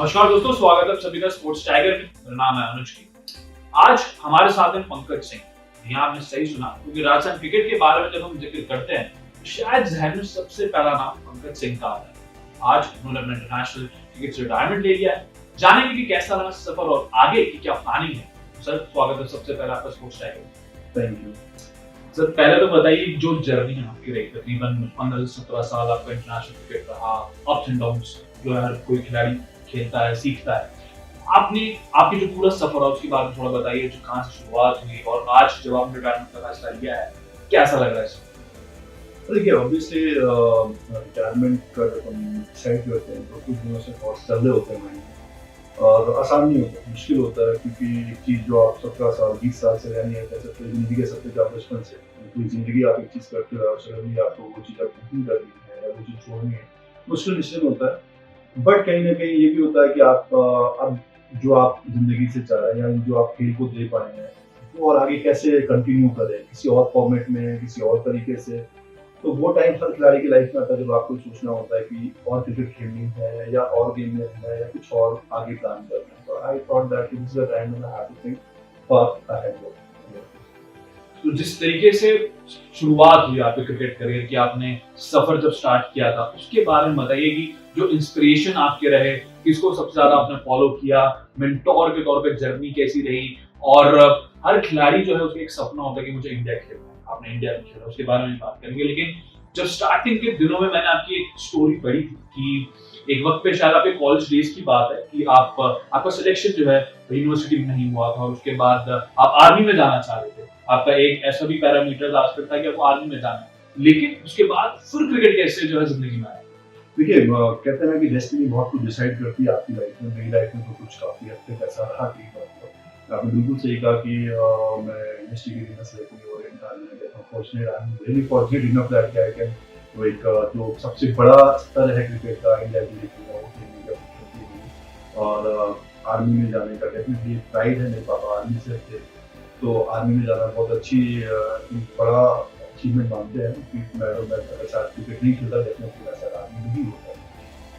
नमस्कार दोस्तों, स्वागत है सभी का स्पोर्ट्स टाइगर में। मेरा नाम है अनुज की। आज हमारे साथ हैं पंकज सिंह। यहाँ आपने सही सुना, क्योंकि राजस्थान क्रिकेट के बारे में जब हम जिक्र करते हैं तो शायद जहन में सबसे पहला नाम पंकज सिंह का आता है। आज उन्होंने अपने इंटरनेशनल क्रिकेट से रिटायरमेंट ले लिया है। जानेंगे कि कैसा रहा सफर और आगे की क्या प्लानिंग है। सर, स्वागत है सबसे पहले आपका sports tiger. Thank you. Sir, पहले तो बताइए जो जर्नी है आपकी रही, तकरीबन 15 से 17 साल आपका इंटरनेशनल क्रिकेट रहा, अप्स एंड डाउन्स जो हर कोई खिलाड़ी खेलता है, सीखता है। आपकी जो पूरा सफर है उसके बारे में थोड़ा बताइए, जो कहाँ से शुरुआत हुई और आज जब आपने रिटायरमेंट का फैसला लिया है, कैसा लग रहा है? देखिए, ऑब्वियसली रिटायरमेंट का जब हम डिसाइड करते हैं तो कुछ दिनों से थॉट्स चल रहे होते हैं माइंड में, और आसान नहीं होता, मुश्किल होता है, क्योंकि एक चीज़ जो आप 17 साल 20 साल से रहनी है, कह सकते हैं ज़िंदगी के सकते हैं आप बचपन से पूरी ज़िंदगी आप एक चीज़ करते हो और सडनली आपको वो चीज़ अब नहीं करनी है या वो चीज़ छोड़नी है, मुश्किल निश्चय होता है। बट कहीं ना कहीं ये भी होता है कि आप अब जो आप जिंदगी से चाह रहे हैं या जो आप खेल को दे पाए हैं वो और आगे कैसे कंटिन्यू करें, किसी और फॉर्मेट में, किसी और तरीके से। तो वो टाइम हर खिलाड़ी की लाइफ में आता है जब आपको सोचना होता है कि और क्रिकेट खेलनी है या और गेम में रहना है या कुछ और आगे प्लान करना है। तो I thought that this is the time when I have to think for ahead. तो जिस तरीके से शुरुआत हुई आपके क्रिकेट करियर की, आपने सफर जब स्टार्ट किया था, उसके बारे में बताइए कि जो इंस्पिरेशन आपके रहे, किसको सबसे ज्यादा आपने फॉलो किया, मेंटोर के तौर पे जर्नी कैसी रही। और हर खिलाड़ी जो है उसका एक सपना होता है कि मुझे इंडिया खेलना है। आपने इंडिया में खेला, उसके बारे में बात करेंगे। लेकिन जब स्टार्टिंग के दिनों में मैंने आपकी एक स्टोरी पढ़ी थी कि एक वक्त पे शायद आपके कॉलेज डेज की बात है कि आपका सिलेक्शन जो है यूनिवर्सिटी में नहीं हुआ था और उसके बाद आप आर्मी में जाना चाह रहे थे। आपका एक ऐसा भी पैरामीटर आस्पेक्ट था कि आपको आर्मी में जाना है, लेकिन उसके बाद फिर क्रिकेट कैसे जो है जिंदगी में आया? देखिए, कहते हैं ना कि डेस्टिनी बहुत कुछ डिसाइड करती है आपकी लाइफ में। मेरी लाइफ में तो कुछ काफी हद तक ऐसा रहा कि आपने बिल्कुल सही कहा कि मैं यूनिवर्सिटी के लिए सेलेक्ट नहीं हो रहा। Fortunate, I am really fortunate enough that I can वो एक जो सबसे बड़ा स्तर है क्रिकेट का इंडिया के लिए खेलना, वो खेलने की अपॉर्चुनिटी मिली। और आर्मी में जाने का डेफिनेटली प्राइड है, मेरे पापा आर्मी से थे, तो आर्मी में जाना बहुत अच्छी बड़ा अचीवमेंट मानते हैं कि मैं अगर साथ क्रिकेट नहीं खेलता डेफिनेटली मैं शायद आर्मी में ही होता।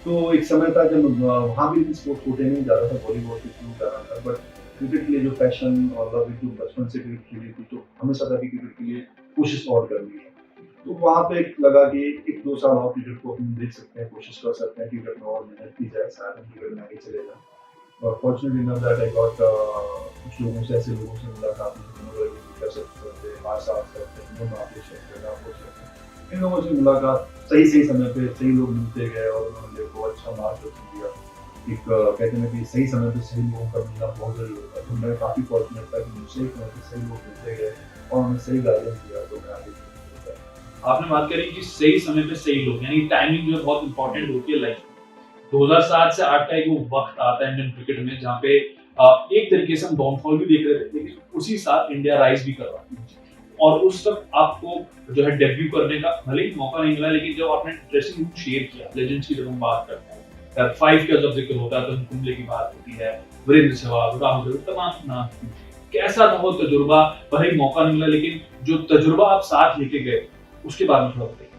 तो एक समय था जब वहाँ भी स्पोर्ट्स कोटे में जा रहा था, वॉलीबॉल के थ्रू जा रहा था, बट क्रिकेट के लिए जो पैशन और लव जो बचपन से क्रिकेट खेली थी, तो हमेशा था कि क्रिकेट के लिए कोशिश और करनी है। तो वहाँ पे लगा कि 1-2 साल और क्रिकेट को हम देख सकते हैं, कोशिश कर सकते हैं, क्रिकेट में और मेहनत की जाए, शायद हम क्रिकेट में आगे चले जाएं। और fortunately enough that I got कुछ लोगों से, ऐसे लोगों से मुलाकात हुई कर सकते थे, आसाद करते इन लोगों से मुलाकात, सही समय पे सही लोग मिलते गए और उन्होंने को अच्छा मार्गदर्शन दिया। एक कहते हैं कि सही समय पे सही लोगों का मिलना बहुत जरूरी होता है। तो मैं काफी फॉर्चुनेट था कि मुझे समय पे सही लोग मिलते गए और उन्होंने सही गाइडेंस दिया, तो मैं आगे। आपने बात करी कि सही समय पे सही लोग, यानी टाइमिंग जो है बहुत इंपॉर्टेंट होती है लाइफ में। 2007 से 8 का एक वो वक्त आता है इंडियन क्रिकेट में जहाँ पे एक तरीके से हम डाउनफॉल भी देख रहे थे, लेकिन उसी साल इंडिया राइज भी कर रहा था। और उस वक्त आपको जो है डेब्यू करने का भले ही मौका नहीं मिला, लेकिन जब आपने ड्रेसिंग रूम शेयर किया, लेजेंड्स की जब हम बात करते हैं, 5 का जब जिक्र होता है तो कुंबले की बात होती है, वीरेंद्र सहवाग, राहुल द्रविड़, तमाम नाम। कैसा था वो तजुर्बा? भले ही मौका नहीं मिला, लेकिन जो तजुर्बा आप साथ लेके गए उसके बारे में थोड़ा बताइए।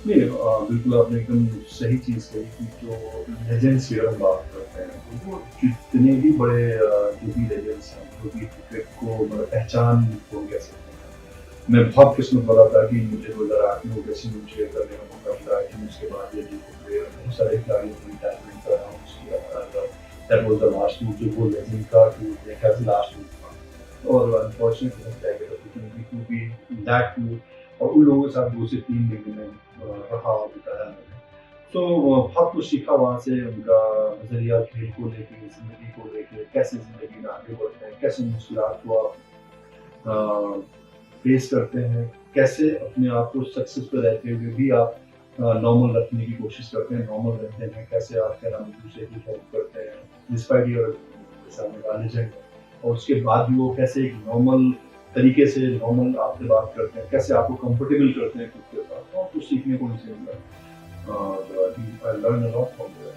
नहीं, बिल्कुल आपने एकदम सही चीज़ कही कि जो लेजेंड्स की हम बात करते हैं, तो वो जितने भी बड़े जो भी लेजेंड्स हैं, जो भी क्रिकेट को मतलब पहचान को कह सकते हैं। मैं बहुत किस्मत वाला था कि मुझे 2008 में ड्रेसिंग रूम शेयर करने का मौका मिला, कि उसके बाद ये बहुत सारे खिलाड़ियों को रिटायरमेंट कर रहा हूँ, that was the last tour, जो वो लेजेंड का टूर देखा था, लास्ट टूर था। और unfortunately to be that tour और उन लोगों के साथ 2 से 3 महीने में रहा और बिताया मैंने। तो बहुत कुछ सीखा वहाँ से, उनका नज़रिया खेल को लेके, ज़िंदगी को लेके, कैसे ज़िंदगी में आगे बढ़ते हैं, कैसे मुश्किलात को आप फेस करते हैं, कैसे अपने आप को सक्सेस पे रहते हुए भी आप नॉर्मल रखने की कोशिश करते हैं, नॉर्मल रहते हैं, कैसे आप क्या नाम दूसरे की हेल्प करते हैं डिस्पाइट योर लेजेंड, और उसके बाद भी वो कैसे एक नॉर्मल तरीके से नॉर्मल आपसे बात करते हैं, कैसे आपको कंफर्टेबल करते हैं खुद के साथ। और कुछ सीखने को नहीं मिला, और I learn a lot from there.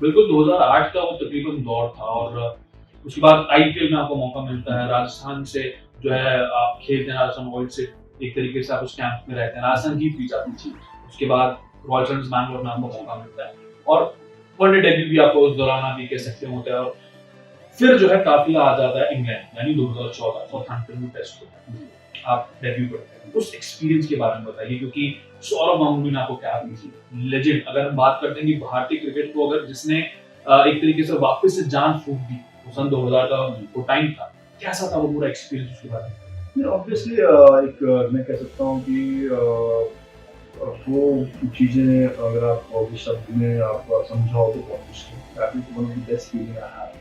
बिल्कुल, 2008 का वो तकरीबन दौर था और उसके बाद आईपीएल में आपको मौका मिलता है, राजस्थान से जो है आप खेलते हैं, राजस्थान रॉयल्स से एक तरीके से आप उस कैंप में रहते हैं, राजस्थान जीत भी जाती थी। उसके बाद रॉयल चैलेंजर्स बैंगलोर में आपको मौका मिलता है और वनडे डेब्यू भी आपको उस दौरान आप ये कह सकते होते हैं। और फिर जो है काफिला आ जाता है इंग्लैंड, यानी 2014 साउथहैम्पटन में टेस्ट होता है, आप डेब्यू करते हैं। उस एक्सपीरियंस के बारे में बताइए, क्योंकि सौरव गांगुली ने आपको क्या दी, लेजेंड। अगर हम बात करते हैं कि भारतीय क्रिकेट को अगर जिसने एक तरीके से वापस से जान फूंक दी, वो सन 2000 का वो टाइम था, कैसा था वो पूरा एक्सपीरियंस, उसके बारे में? ऑब्वियसली एक मैं कह सकता हूँ कि वो चीज़ें अगर आप और शब्द में आप समझाओ तो बहुत मुश्किल। I think one of the best feeling I have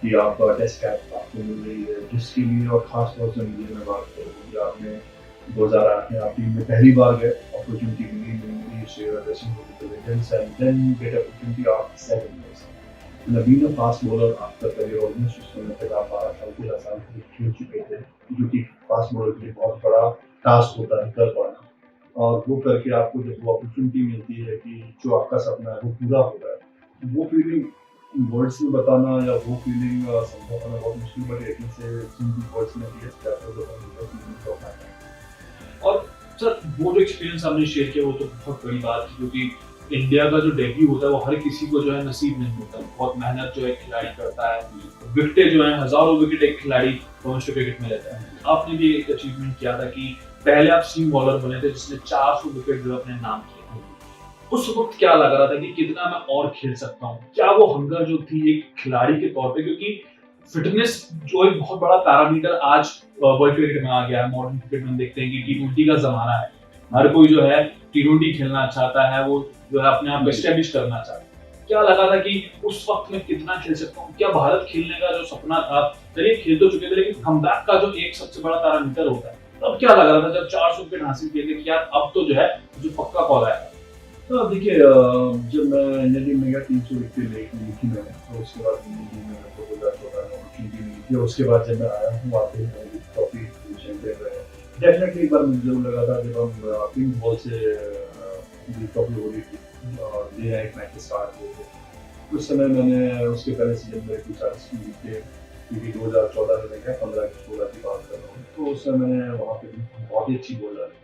कि आप टेस्ट कैप आपको मिल रही है, जिसके लिए और खास तौर से मुझे मैं बात करूँ कि आपने 2008 में आप टीम में पहली बार गए, अपॉर्चुनिटी मिली, memory share dressing room with the legends and then you get opportunity after 7 years। Naveen fast bowler आपका करियर ऑलमोस्ट उस समय तक आप 12 साल 13 साल खेल चुके थे, जो कि फास्ट बॉलर के लिए बहुत बड़ा टास्क होता है कर पाना। और वो करके आपको जब वो अपॉर्चुनिटी मिलती है कि जो आपका सपना है वो पूरा हो रहा है, वो फीलिंग वर्ड्स में बताना या वो फीलिंग समझा पाना बहुत मुश्किल, बट लेकिन से सिंपल वर्ड्स में दिया जाता है। और सर वो जो एक्सपीरियंस आपने शेयर किया वो तो बहुत बड़ी बात थी, क्योंकि इंडिया का जो डेब्यू होता है वो हर किसी को जो है नसीब नहीं होता। बहुत मेहनत जो है खिलाड़ी करता है, विकेटें जो है हजारों विकेट एक खिलाड़ी डोमेस्टिक क्रिकेट में लेता है। आपने भी एक अचीवमेंट किया था कि पहले आप सीम बॉलर बने थे जिसने 400 विकेट जो अपने नाम किए। उस वक्त क्या लग रहा था कि कितना मैं और खेल सकता हूँ? क्या वो हंगर जो थी एक खिलाड़ी के तौर पे, क्योंकि फिटनेस जो एक बहुत बड़ा पैरामीटर आज वर्ल्ड क्रिकेट में आ गया है। मॉडर्न क्रिकेट में देखते हैं कि टी20 का जमाना है, हर कोई जो है टी20 खेलना चाहता है, वो जो है अपने आप को एस्टेब्लिश करना चाहता है। क्या लगा था कि उस वक्त में कितना खेल सकता हूँ? क्या भारत खेलने का जो सपना था, चलिए खेल तो चुके थे, लेकिन कमबैक का जो एक सबसे बड़ा पैरामीटर होता है, तब क्या लग रहा था जब 400 विकेट हासिल किए थे कि यार अब तो जो है जो पक्का कॉल आएगा? तो अब देखिए, जब मैं इंडियन टीम में गया 300 विकेट ली थी मैंने, तो उसके बाद इंडियन टीम में मेरे को 2014 में अपॉर्चुनिटी मिली थी। और उसके बाद जब मैं आया हूँ वापस में ट्रॉफी चैंपियन रहे, डेफिनेटली एक बार मुझे जरूर लगा था जब हम पिंक बॉल से ट्रॉफी हो रही थी और डे नाइट मैच स्टार्ट हुए थे। उस समय मैंने उसके पहले सीजन में कुछ चांस थे, क्योंकि 2014 में गया, 15-16 की बात कर रहा हूँ, तो उस समय मैंने वहाँ पे बहुत ही अच्छी बॉल डाली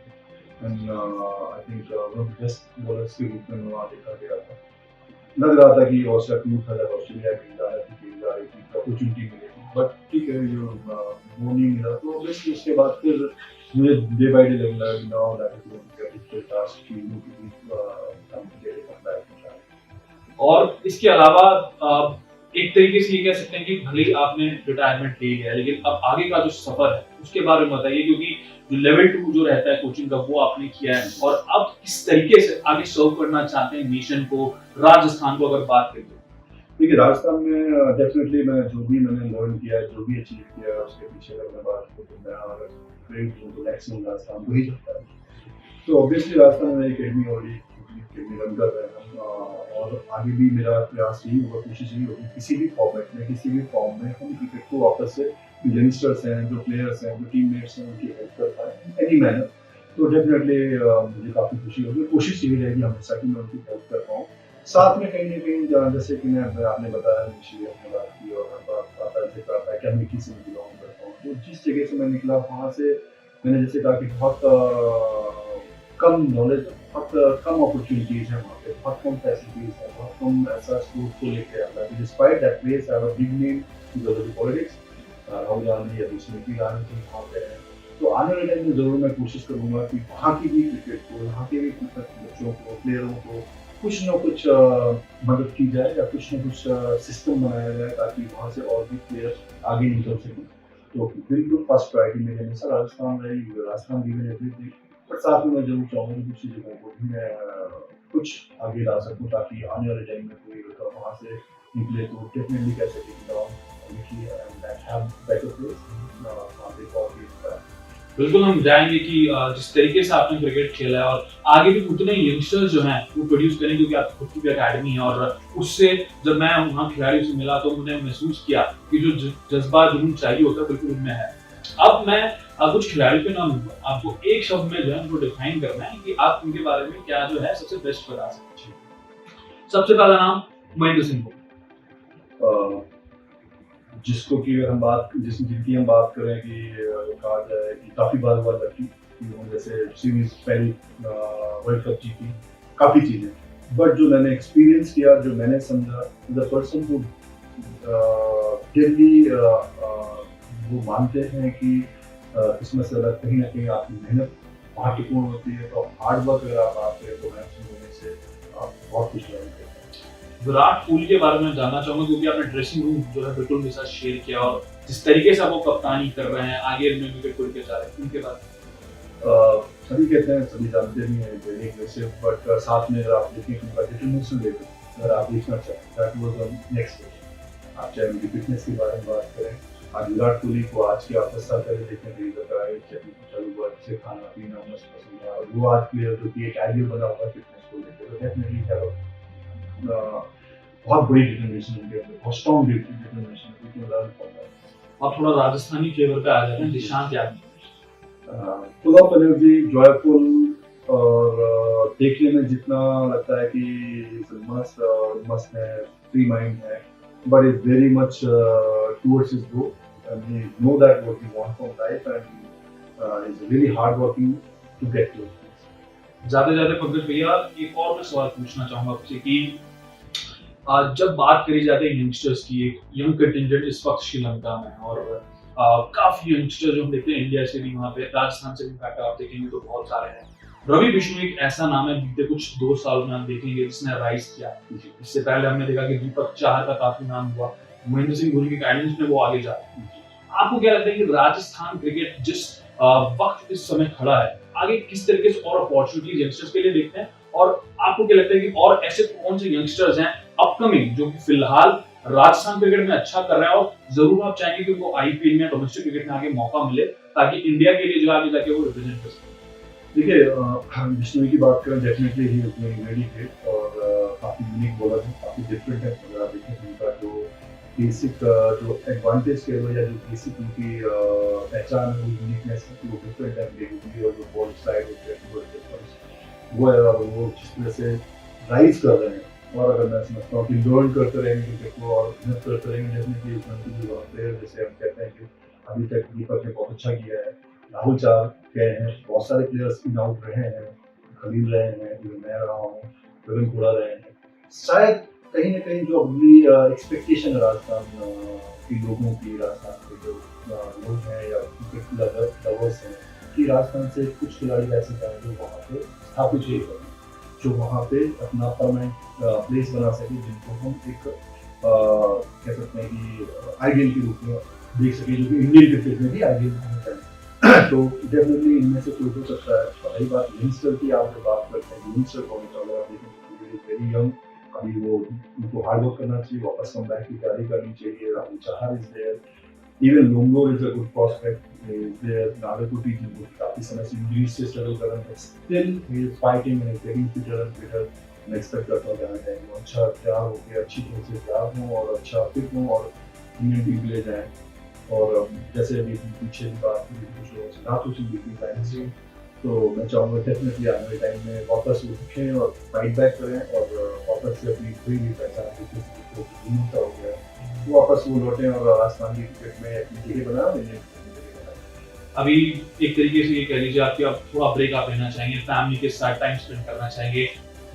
and I think one of the best bowlers के रूप में वहाँ देखा गया था। लग रहा था कि ऑस्ट्रेलिया टूर था, जब ऑस्ट्रेलिया टीम जा रही थी, अपॉर्चुनिटी मिली थी, बट ठीक है वो नहीं मिला। तो ऑब्वियसली उसके बाद फिर मुझे डे बाय डे लगने लगा कि now that is going to be task to complete comeback. और इसके अलावा एक तरीके से ये कह सकते हैं कि भले ही आपने रिटायरमेंट ले लिया, लेकिन अब आगे का जो सफर है उसके बारे में बताइए, क्योंकि जो लेवल 2 जो रहता है कोचिंग का वो आपने किया है, और अब किस तरीके से आगे सर्व करना चाहते हैं नेशन को, राजस्थान को अगर बात करें? देखिए, राजस्थान में डेफिनेटली मैं जो भी मैंने लर्न किया है, जो भी अचीव किया है, उसके पीछे अगर मैं बात करूँ तो मैं अगर क्रेडिट दूँ तो मैक्सिमम राजस्थान को ही जाता है। तो ऑब्वियसली राजस्थान में एकेडमी ऑलरेडी रन कर रहे हैं और आगे भी मेरा प्रयास यही होगा, कोशिश यही होगी किसी भी फॉर्मेट में, किसी भी फॉर्म में हम क्रिकेट को वापस से यंगस्टर्स हैं, जो प्लेयर्स हैं, जो टीममेट्स हैं, उनकी हेल्प कर पाए एनी मैनर। तो डेफिनेटली मुझे काफ़ी खुशी होगी। कोशिश यही रहेगी हमेशा कि मैं उनकी हेल्प कर पाऊँ। साथ में कहीं न कहीं जैसे कि आपने बताया इनिशियली अपनी बात की और बात आता ज़िक्र आता है कि अमेठी से मैं बिलॉन्ग करता हूँ। तो जिस जगह से मैं निकला वहाँ से मैंने जैसे कहा कि बहुत कम नॉलेज, बहुत कम अपॉर्चुनिटीज़ हैं वहाँ पे, बहुत कम फैसिलिटीज़ हैं, बहुत कम ऐसा स्पोर्ट्स को लेके आता है। Despite that place I have a big name because of the politics. Rahul Gandhi या स्मृति ईरानी जी वहाँ पे हैं। तो आने वाले टाइम में ज़रूर मैं कोशिश करूँगा कि वहाँ की भी क्रिकेट को, यहाँ के भी बच्चों को, प्लेयरों को कुछ न कुछ मदद की जाए या कुछ न कुछ सिस्टम बनाया जाए ताकि वहाँ से और भी प्लेयर्स आगे निकल सकें। तो बिल्कुल फर्स्ट प्रायोरिटी मेरी हमेशा राजस्थान रहेगी, राजस्थान गिवन एवरीथिंग, बट साथ में मैं ज़रूर चाहूँगा कि दूसरी जगहों को भी मैं कुछ आगे ला सकूँ ताकि आने वाले टाइम में कोई वहाँ से निकले तो डेफिनेटली कह सके कि बिल्कुल हम जाएंगे कि जिस तरीके से आपने क्रिकेट खेला है और आगे भी उतने यंगस्टर्स जो हैं वो प्रोड्यूस करें, क्योंकि आपकी खुद की भी अकेडमी है। और उससे जब मैं वहाँ खिलाड़ियों से मिला तो मैंने महसूस किया कि जो जज्बा जुनून चाहिए होता है बिल्कुल उनमें है। अब मैं कुछ खिलाड़ियों के नाम लूंगा, आपको एक शब्द में जो है उनको डिफाइन करना है कि आप उनके बारे में क्या जो है सबसे बेस्ट बता सकते हैं। सबसे पहला नाम महेंद्र सिंह धोनी, जिसको कि हम बात जिनकी हम बात करें कि कहा जाए कि काफ़ी बार हुआ लकी, जैसे सीरीज पहली वर्ल्ड कप जीती, काफ़ी चीज़ें, बट जो मैंने एक्सपीरियंस किया, जो मैंने समझा, द पर्सन हु डेली वो मानते हैं कि इसमें से अगर कहीं ना कहीं आपकी मेहनत महत्वपूर्ण होती है, तो हार्ड वर्क अगर आप आते हैं तो मैक्सिमम होने से आप बहुत कुछ लर्न करते हैं। विराट कोहली के बारे में जानना चाहूंगा क्योंकि आपने ड्रेसिंग रूम जो है बिल्कुल मेरे साथ शेयर किया और जिस तरीके से आप वो कप्तानी कर रहे हैं आगे में विकेट को लेकर जा रहे हैं उनके बाद सभी कहते हैं, सभी जानते भी हैं वेरी एग्रेसिव, बट साथ में अगर आप देखें कि उनका डिटरमिनेशन लेवल, अगर आप देखना चाहें, that was on next level. आप चाहे उनकी फिटनेस के बारे में बात करें, आज विराट कोहली को आज की आप 10 साल पहले देखें तो इधर का चालू हुआ, अच्छे खाना पीना मस्त पसंद है, और वो आज प्लेयर जो कि एक आइडियल बना हुआ है फिटनेस को लेकर, तो डेफिनेटली हैव बहुत बड़ी डिटरमिनेशन उनके अंदर, बहुत स्ट्रॉन्ग डिटरमिनेशन है, we can learn from that. आप थोड़ा राजस्थानी फ्लेवर पे आ जाते हैं Nishant Yadav full of energy, joyful, और देखने में जितना लगता है कि मस्त मस्त है, फ्री माइंड है, but is very much towards his goal, and he know that what he want from life, and is really hard working to get to it. जाते जाते पंकज भैया एक और मैं सवाल पूछना चाहूंगा आपसे कि जब बात करी जाती है यंगस्टर्स की एक यंग कंटिजेंट इस वक्त श्रीलंका में और काफी यंगस्टर जो हम देखते हैं इंडिया से भी वहाँ पे राजस्थान से भी इनफैक्ट आप देखेंगे तो बहुत सारे हैं। रवि बिश्नोई एक ऐसा नाम है बीते कुछ 2 साल में आप देखेंगे जिसने राइज किया। इससे पहले हमने देखा कि दीपक चाहर का काफी नाम हुआ, महेंद्र सिंह धोनी के गाइडेंस में वो आगे जा रहे हैं। आपको क्या लगता है कि राजस्थान क्रिकेट जिस वक्त इस समय खड़ा है आगे किस तरीके से और अपॉर्चुनिटीज यंगस्टर्स के लिए देखते हैं, और आपको क्या लगता है कि और ऐसे कौन से यंगस्टर्स हैं अपकमिंग जो कि फिलहाल राजस्थान क्रिकेट में अच्छा कर रहे हैं और जरूर आप चाहेंगे कि उनको आईपीएल में डोमेस्टिक क्रिकेट में आगे मौका मिले ताकि इंडिया के लिए जो आगे जाके वो रिप्रेजेंट कर सके? देखिए, बिश्नोई की बात करें, definitely he is doing very great, और काफी यूनिक बॉलर है, काफी डिफरेंट है। अगर आप देखें तो उनका जो बेसिक जो एडवांटेज के या जो बेसिक उनकी पहचान है, वो यूनिकनेस है, वो डिफरेंट है बेसिकली, और जो बॉल स्लाइड होते हैं वो है, और वो जिस तरह से राइज कर रहे हैं, और अगर मैं समझता हूँ कि लर्न करते रहेंगे क्रिकेट को और मेहनत करते रहेंगे, definitely is going to be player. जैसे हम कहते हैं कि अभी तक दीपक ने बहुत अच्छा किया है, राहुल चार गए हैं, बहुत सारे प्लेयर्स इन आउट रहे हैं, खलील रहे हैं, मैं रहा हूँ, गगन खुड़ा रहे हैं। शायद कहीं ना कहीं जो अगली एक्सपेक्टेशन है राजस्थान के लोगों की, राजस्थान के जो लोग हैं या क्रिकेट लवर्स हैं, कि राजस्थान से कुछ खिलाड़ी ऐसे जाएं जो वहाँ पे स्थापित ही करें, जो वहाँ पे अपना परमानेंट प्लेस बना सके, जिनको हम एक कह सकते हैं कि आइडियल के रूप में देख सके, जो कि इंडियन क्रिकेट में भी आइडियल होना चाहिए। तो डेफिनेटली इनमें से कोई हो सकता है। रही बात यंगस्टर की, आप जो बात करते हैं यंगस्टर कौन सा होगा, वेरी यंग, अभी वो उनको हार्ड वर्क करना चाहिए, वापस कम बैक की तैयारी करनी चाहिए। Rahul Chahar is there, even लोंगो is a good prospect, there Nagarkoti जिनको काफी समय से इंजरीज से स्ट्रगल कर रहे हैं, still he is fighting and getting fitter and fitter. मैं एक्सपेक्ट करता हूँ जाना टाइम अच्छा तैयार होकर, अच्छी तरह से तैयार हों और अच्छा फिट हों और इंडियन टीम ले जाएं। और जैसे अभी पीछे की बात की, कुछ लोगों से बात हुई थी टाइम्स, तो मैं चाहूँगा डेफिनेटली आने वाले टाइम में वापस उठें और फाइट बैक करें, और वापस से अपनी कोई भी पहचान हो गया वो वापस वो लौटें और राजस्थान की क्रिकेट में अपनी जगह बनाए। अभी एक तरीके से ये कह लीजिए आपकी अब थोड़ा ब्रेक आप लेना चाहेंगे, फैमिली के साथ टाइम स्पेंड करना चाहेंगे,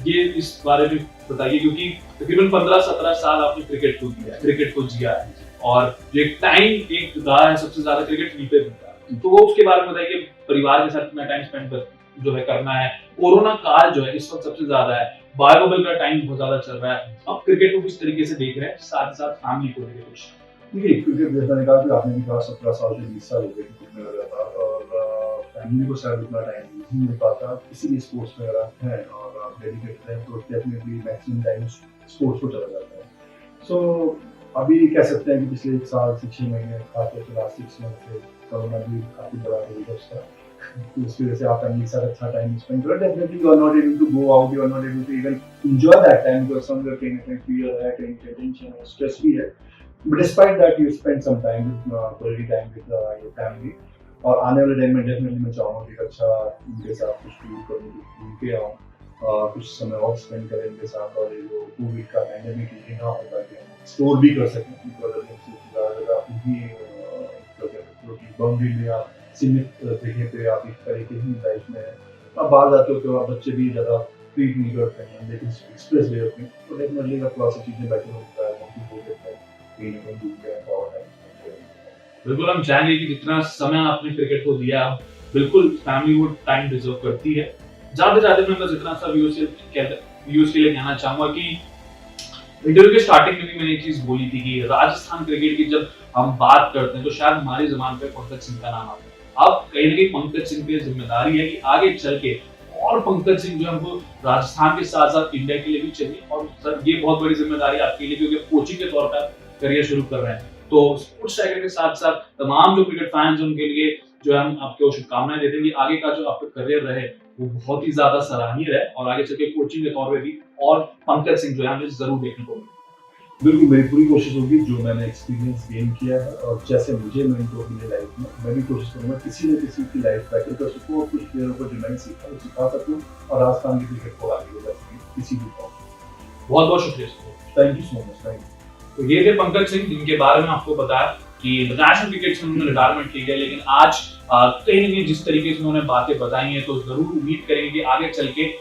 ये इस बारे में बताइए क्योंकि तकरीबन 15-17 साल आपने क्रिकेट को दिया, क्रिकेट को जिया है और जो एक टाइम एक रहा है सबसे ज्यादा क्रिकेट वी पे बीता, तो वो उसके बारे में बताइए परिवार के साथ कितना टाइम स्पेंड जो है करना है। कोरोना काल जो है इस वक्त सबसे ज्यादा है, बायोबल का टाइम बहुत ज्यादा चल रहा है, अब क्रिकेट को किस तरीके से देख रहे हैं, साथ ही साथ फैमिली को लेकर कुछ? देखिए, क्रिकेट जैसा निकाल के आपने भी कहा 17 साल से 20 साल हो गए क्रिकेट में लगा था, और फैमिली को शायद उतना टाइम नहीं मिल पाता, किसी भी स्पोर्ट्स में अगर हैं और आप डेडिकेटेड हैं तो डेफिनेटली मैक्सिमम टाइम स्पोर्ट्स को चला जाता है। सो अभी कह सकते हैं कि पिछले 1 साल से 6 महीने, खासतौर से लास्ट 6 मंथ से कोरोना भी काफी बड़ा रिजल्ट था, तो इस वजह से आप फैमिली के साथ अच्छा टाइम स्पेंड करें। Definitely you are not able to go out, you are not able to even enjoy that time, because somewhere कहीं ना कहीं फियर है, कहीं टेंशन है, स्ट्रेस भी है, but despite that you spend some time with quality time with your family। और आने वाले टाइम में डेफिनेटली मैं चाहूँगा कि अच्छा उनके साथ कुछ टूर करूँ, घूम के आऊँ, कुछ समय और स्पेंड करें उनके साथ, और ये जो कोविड का पैंडेमिक ये ना होता कि स्टोर भी कर सकें, बाउंड्री में आप सीमित जगह पे आप एक तरीके की लाइफ में आप बाहर जाते हो तो आप बच्चे भी ज़्यादा ट्रीट नहीं करते हैं, लेकिन एक्सप्रेस वे अपनी, तो डेफिनेटली अगर थोड़ा सा चीज़ें बेटर होता है, मोटिव हो जाता है, कहीं न कहीं दूर गया पावर है। बिल्कुल हम चाहेंगे कि जितना समय आपने क्रिकेट को दिया, बिल्कुल फैमिली वो टाइम डिजर्व करती है। जाते-जाते मैं बस इतना सा व्यूअर्स के लिए कहना चाहूँगा कि इंटरव्यू के स्टार्टिंग में भी मैंने एक चीज बोली थी कि राजस्थान क्रिकेट की जब हम बात करते हैं तो शायद हमारी जुबान पे पंकज सिंह का नाम आता है। अब कहीं ना कहीं पंकज सिंह की जिम्मेदारी है कि आगे चल के और पंकज सिंह जो हमको राजस्थान के साथ साथ इंडिया के लिए भी चाहिए, और सर ये बहुत बड़ी जिम्मेदारी आपके लिए क्योंकि कोचिंग के तौर पर करियर शुरू कर रहे हैं। तो स्पोर्ट्स टाइगर के साथ साथ तमाम जो क्रिकेट फैंस उनके लिए जो है हम आपको शुभकामनाएं देते हैं कि आगे का जो आपका करियर रहे वो बहुत ही ज्यादा सराहनीय रहे और आगे चल के कोचिंग के तौर पे भी और पंकज सिंह जो है हमें जरूर देखने को मिले। बिल्कुल, मेरी पूरी कोशिश होगी जो मैंने एक्सपीरियंस गेन किया है और जैसे मुझे मेंटोर मिले लाइफ में, मैं भी कोशिश करूँगा किसी न किसी की लाइफ बेटर कर सकूँ और कुछ प्लेयरों को जो मैंने सीखा वो सिखा सकूँ और राजस्थान की क्रिकेट को आगे ले जा सकें किसी भी फॉर्म में। बहुत बहुत शुक्रिया sir. Thank you so much, thank you. तो ये थे पंकज सिंह जिनके बारे में आपको बताया कि इंटरनेशनल क्रिकेट से उन्होंने रिटायरमेंट ली है, लेकिन आज कहीं ना कहीं जिस तरीके से उन्होंने बातें बताई हैं तो जरूर उम्मीद करेंगे कि आगे चल के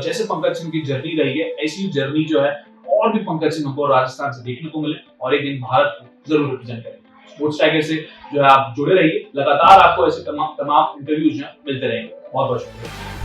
जैसे पंकज सिंह की जर्नी रही है ऐसी जर्नी जो है और भी पंकज सिंह को राजस्थान से देखने को मिले और एक दिन भारत को जरूर रिप्रेजेंट करेंगे। स्पोर्ट्स टाइगर से जो है आप जुड़े रहिए, लगातार आपको ऐसे तमाम इंटरव्यूज मिलते रहेंगे। बहुत बहुत शुक्रिया।